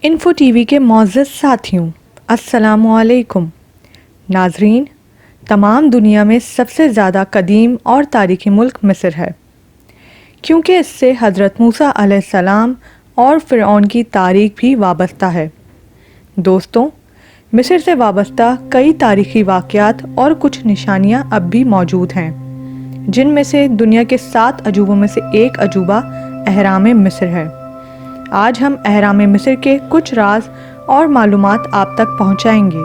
Info TV के मोअज़्ज़ज़ साथियों, अस्सलामुअलैकुम। नाज़रीन, तमाम दुनिया में सबसे ज़्यादा कदीम और तारीख़ी मुल्क मिस्र है, क्योंकि इससे हज़रत मूसा अलैहिस्सलाम और फ़िरऔन की तारीख़ भी वाबस्ता है। दोस्तों, मिस्र से वाबस्ता कई तारीख़ी वाक़यात और कुछ निशानियाँ अब भी मौजूद हैं, जिनमें से दुनिया के 7 अजूबों में से एक अजूबा अहराम मिस्र है। आज हम अहराम मिस्र के कुछ राज और मालूमात आप तक पहुंचाएंगे,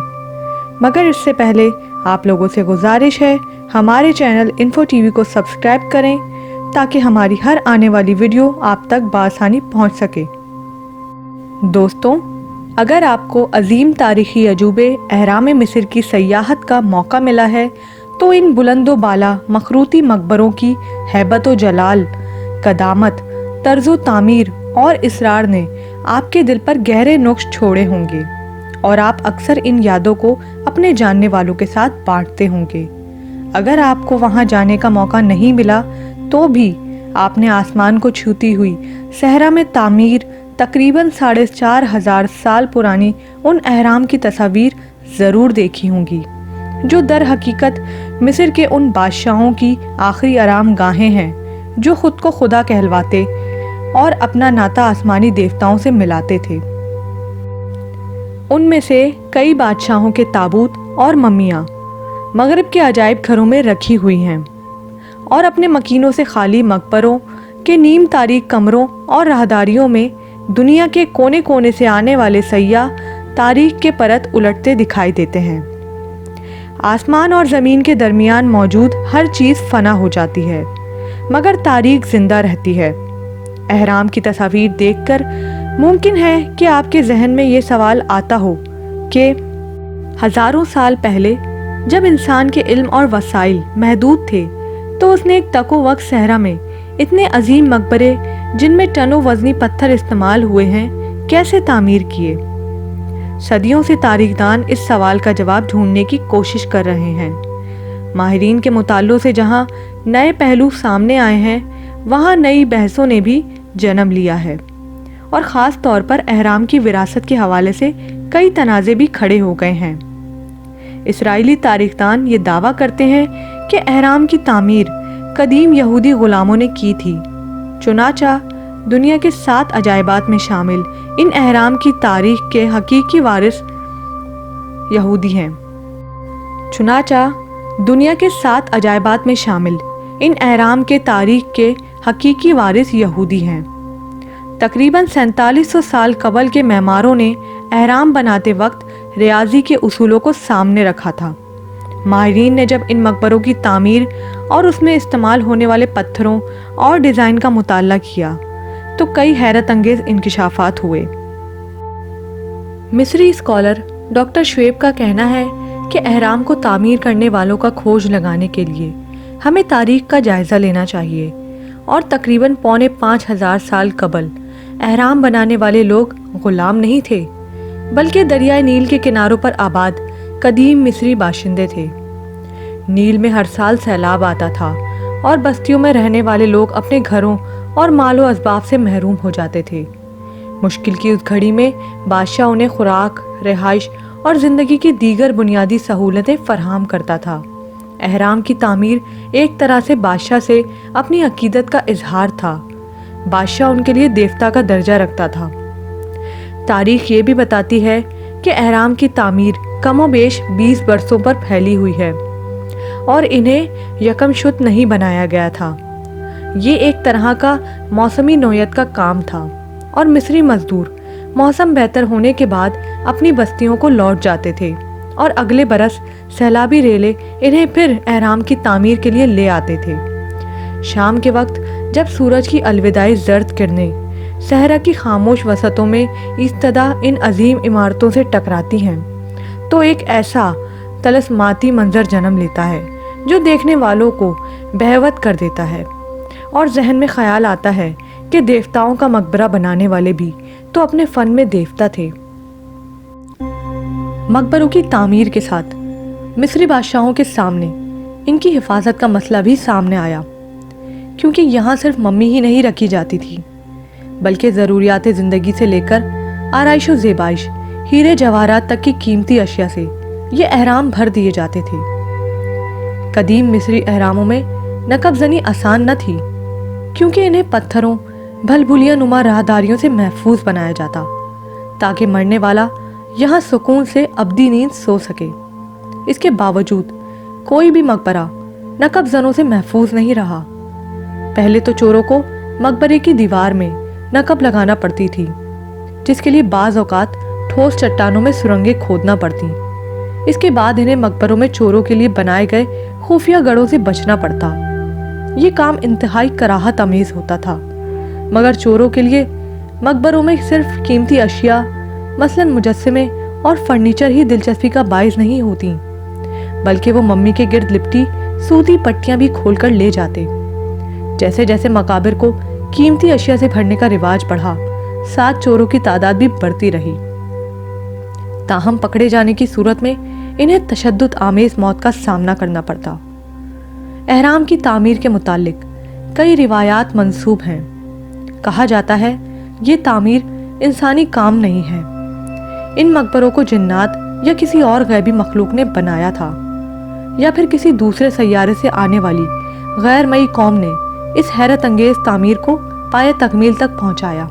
मगर इससे पहले आप लोगों से गुजारिश है, हमारे चैनल इन्फो टीवी को सब्सक्राइब करें ताकि हमारी हर आने वाली वीडियो आप तक बआसानी पहुंच सके। दोस्तों, अगर आपको अजीम तारीख़ी अजूबे अहराम मिस्र की सयाहत का मौका मिला है तो इन बुलंदो बाला मखरूती मकबरों की हैबत व जलाल, कदामत, तर्ज़ो तामीर और इसरार ने आपके दिल पर गहरे नुक्श छोड़े होंगे और आप अक्सर इन यादों को अपने जानने वालों के साथ बांटते होंगे। अगर आपको वहां जाने का मौका नहीं मिला तो भी आपने आसमान को छूती हुई सहरा में तामीर तकरीबन 4,500 साल पुरानी उन अहराम की तस्वीर ज़रूर देखी होंगी, जो दर हकीकत मिस्र के उन बादशाहों की आखिरी आराम गाहें हैं जो खुद को खुदा कहलवाते और अपना नाता आसमानी देवताओं से मिलाते थे। उनमें से कई बादशाहों के ताबूत और मम्मियाँ मगरिब के अजायब घरों में रखी हुई हैं और अपने मकीनों से खाली मकबरों के नीम तारीख कमरों और राहदारियों में दुनिया के कोने कोने से आने वाले सयाह तारीख के परत उलटते दिखाई देते हैं। आसमान और ज़मीन के दरमियान मौजूद हर चीज़ फना हो जाती है, मगर तारीख जिंदा रहती है। अहराम की तस्वीर देखकर मुमकिन है कि आपके जहन में ये सवाल आता हो कि हज़ारों साल पहले जब इंसान के इल्म और वसाइल महदूद थे तो उसने एक तको वक्त सहरा में इतने अजीम मकबरे जिनमें टनों वज़नी पत्थर इस्तेमाल हुए हैं कैसे तामीर किए। सदियों से तारीखदान इस सवाल का जवाब ढूंढने की कोशिश कर रहे हैं। माहिरीन के मुतालों से जहाँ नए पहलू सामने आए हैं, वहाँ नई बहसों ने भी जन्म लिया है और ख़ास तौर पर अहराम की विरासत के हवाले से कई तनाज़े भी खड़े हो गए हैं। इसराइली तारीखदान ये दावा करते हैं कि अहराम की तामीर कदीम यहूदी ग़ुलामों ने की थी। चुनाचा दुनिया के 7 अजायबात में शामिल इन अहराम की तारीख के हकीकी वारिस यहूदी हैं। चुनाचा दुनिया के 7 अजायबात में शामिल इन अहराम के तारीख के हकीकी वारिस यहूदी हैं। तकरीबन 4700 साल कबल के मेमारों ने अहराम बनाते वक्त रियाजी के उसूलों को सामने रखा था। माहिरीन ने जब इन मकबरों की तामीर और उसमें इस्तेमाल होने वाले पत्थरों और डिज़ाइन का मुताला किया तो कई हैरत अंगेज़ इंकिशाफात हुए। मिस्री स्कॉलर डॉक्टर शुएब का कहना है कि अहराम को तामीर करने वालों का खोज लगाने के लिए हमें तारीख का जायज़ा लेना चाहिए और तकरीबन 4,500 साल कबल अहराम बनाने वाले लोग ग़ुलाम नहीं थे, बल्कि दरियाए नील के किनारों पर आबाद कदीम मिस्री बाशिंदे थे। नील में हर साल सैलाब आता था और बस्तियों में रहने वाले लोग अपने घरों और मालो असबाब से महरूम हो जाते थे। मुश्किल की उस घड़ी में बादशाह उन्हें खुराक, रिहाइश और ज़िंदगी की दीगर बुनियादी सहूलतें फराहम करता था। अहराम की तामीर एक तरह से बादशाह से अपनी अकीदत का इजहार था। बादशाह उनके लिए देवता का दर्जा रखता था। तारीख ये भी बताती है कि अहराम की तामीर कमोबेश 20 बरसों पर फैली हुई है और इन्हें यकमशुत नहीं बनाया गया था। ये एक तरह का मौसमी नौयत का काम था और मिस्री मजदूर मौसम बेहतर होने के बाद अपनी बस्तियों को लौट जाते थे और अगले बरस सैलाबी रेले इन्हें फिर अहराम की तामीर के लिए ले आते थे। शाम के वक्त जब सूरज की अलविदाई जर्द किरणें सहरा की खामोश वसतों में इस्तदा इन अजीम इमारतों से टकराती हैं तो एक ऐसा तलस्माती मंजर जन्म लेता है जो देखने वालों को बहवत कर देता है और जहन में ख्याल आता है कि देवताओं का मकबरा बनाने वाले भी तो अपने फ़न में देवता थे। मकबरों की तामीर के साथ मिस्री बादशाहों के सामने इनकी हिफाजत का मसला भी सामने आया, क्योंकि यहाँ सिर्फ मम्मी ही नहीं रखी जाती थी, बल्कि ज़रूरियात ज़िंदगी से लेकर आराइश व ज़ेबाइश, हीरे जवाहरात तक की कीमती अशिया से ये अहराम भर दिए जाते थे। कदीम मिस्री अहरामों में नकबजनी आसान न थी, क्योंकि इन्हें पत्थरों भलभुलिया नुमा राहदारियों से महफूज बनाया जाता, ताकि मरने वाला यहाँ सुकून से अब्दी नींद सो सके। इसके बावजूद कोई भी मकबरा नकबजनों से महफूज नहीं रहा। पहले तो चोरों को मकबरे की दीवार में नकब लगाना पड़ती थी, जिसके लिए बाज़ औक़ात ठोस चट्टानों में सुरंगें खोदना पड़ती। इसके बाद इन्हें मकबरों में चोरों के लिए बनाए गए खुफिया गढ़ों से बचना पड़ता। ये काम इंतहाई कराहत अमेज़ होता था, मगर चोरों के लिए मकबरों में सिर्फ कीमती अशिया मसलन मुजस्समे और फर्नीचर ही दिलचस्पी का बाइस नहीं होती, बल्कि वो मम्मी के गिर्द लिपटी सूती पट्टियां भी खोलकर ले जाते। जैसे जैसे मकाबिर को कीमती अशिया से भरने का रिवाज बढ़ा, साथ चोरों की तादाद भी बढ़ती रही। ताहम पकड़े जाने की सूरत में इन्हें तशद्दुद आमेज मौत का सामना करना पड़ता। एहराम की तामीर के मुतालिक कई रिवायात मंसूब हैं। कहा जाता है ये तामीर इंसानी काम नहीं है, इन मकबरों को जिन्नात या किसी और गैबी मखलूक ने बनाया था, या फिर किसी दूसरे सैयारे से आने वाली गैर मई कौम ने इस हैरत अंगेज तामीर को पाए तकमील तक पहुंचाया।